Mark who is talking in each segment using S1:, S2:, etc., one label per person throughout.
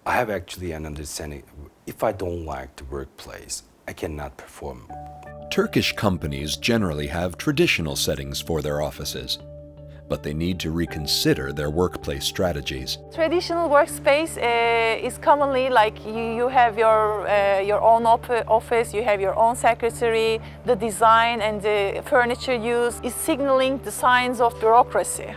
S1: I have actually an understanding, if I don't like the workplace, I cannot perform.
S2: Turkish companies generally have traditional settings for their offices, but they need to reconsider their workplace strategies.
S3: Traditional workspace is commonly like you have your own office, you have your own secretary. The design and the furniture used is signaling the signs of bureaucracy.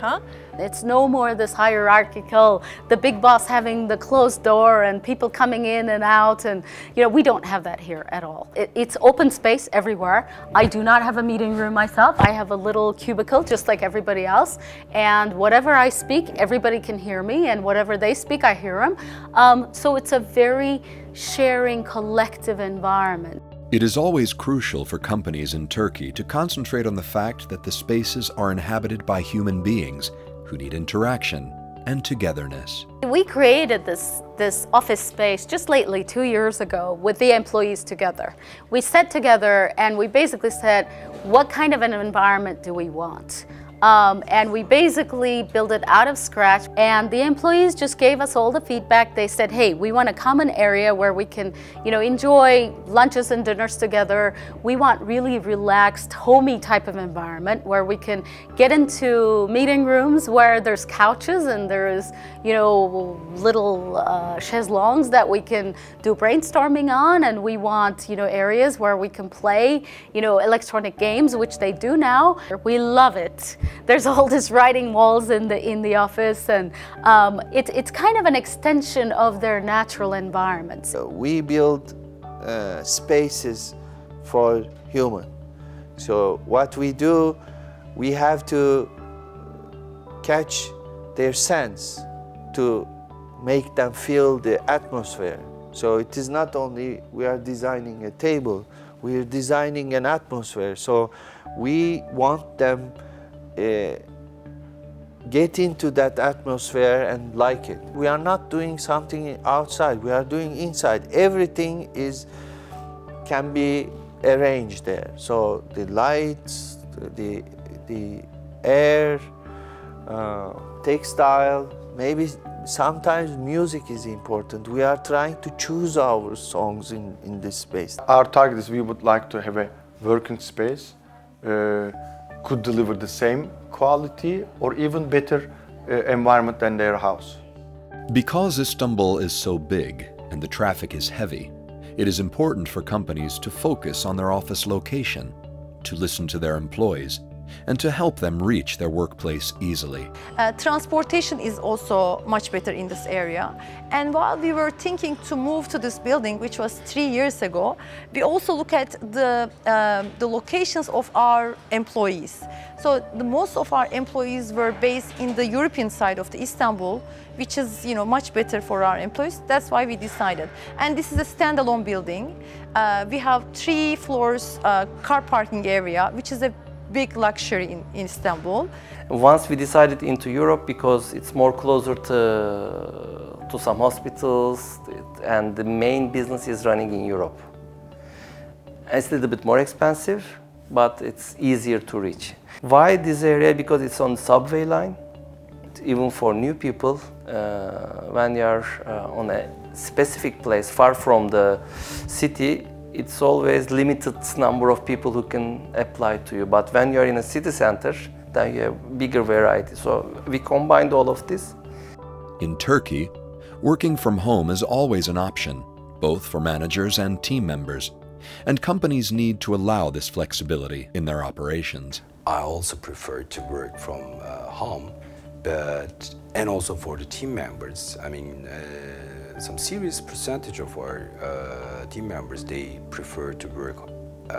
S4: It's no more this hierarchical, the big boss having the closed door and people coming in and out, and we don't have that here at all. It's open space everywhere. I do not have a meeting room myself. I have a little cubicle just like everybody else, and whatever I speak, everybody can hear me, and whatever they speak, I hear them. So it's a very sharing, collective environment.
S2: It is always crucial for companies in Turkey to concentrate on the fact that the spaces are inhabited by human beings who need interaction and togetherness.
S4: We created this office space just lately, 2 years ago, with the employees together. We sat together and we basically said, what kind of an environment do we want? And we basically built it out of scratch, and the employees just gave us all the feedback. They said, hey, we want a common area where we can enjoy lunches and dinners together. We want really relaxed, homey type of environment where we can get into meeting rooms where there's couches and there's little chaiselongs that we can do brainstorming on, and we want areas where we can play electronic games, which they do now. We love it. There's all these writing walls in the office, and it's kind of an extension of their natural environment.
S5: So we build spaces for human. So what we do, we have to catch their sense to make them feel the atmosphere. So it is not only we are designing a table, we are designing an atmosphere. So we want them get into that atmosphere and like it. We are not doing something outside, we are doing inside. Everything can be arranged there. So the lights, the air, textile, maybe sometimes music is important. We are trying to choose our songs in this space.
S6: Our target is we would like to have a working space, could deliver the same quality or even better environment than their house.
S2: Because Istanbul is so big and the traffic is heavy, it is important for companies to focus on their office location, to listen to their employees, and to help them reach their workplace easily.
S7: Transportation is also much better in this area. And while we were thinking to move to this building, which was 3 years ago, we also look at the locations of our employees. So most of our employees were based in the European side of the Istanbul, which is much better for our employees. That's why we decided. And this is a standalone building. We have 3 floors car parking area, which is a big luxury in Istanbul.
S8: Once we decided into Europe because it's more closer to some hospitals, and the main business is running in Europe. It's a little bit more expensive, but it's easier to reach. Why this area? Because it's on the subway line. Even for new people, when you're on a specific place far from the city, it's always limited number of people who can apply to you. But when you're in a city center, then you have bigger variety. So we combined all of this.
S2: In Turkey, working from home is always an option, both for managers and team members, and companies need to allow this flexibility in their operations.
S1: I also prefer to work from home, and also for the team members. I mean, some serious percentage of our team members, they prefer to work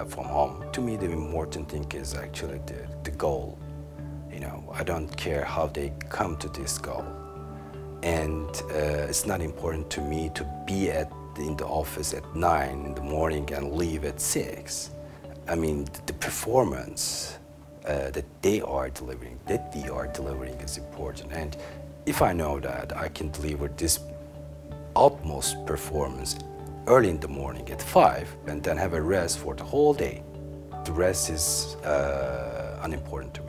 S1: from home. To me, the important thing is actually the goal. I don't care how they come to this goal. And it's not important to me to be in the office at 9 in the morning and leave at 6. I mean, the performance that we are delivering is important. And if I know that I can deliver this utmost performance early in the morning at 5 and then have a rest for the whole day, the rest is unimportant to me.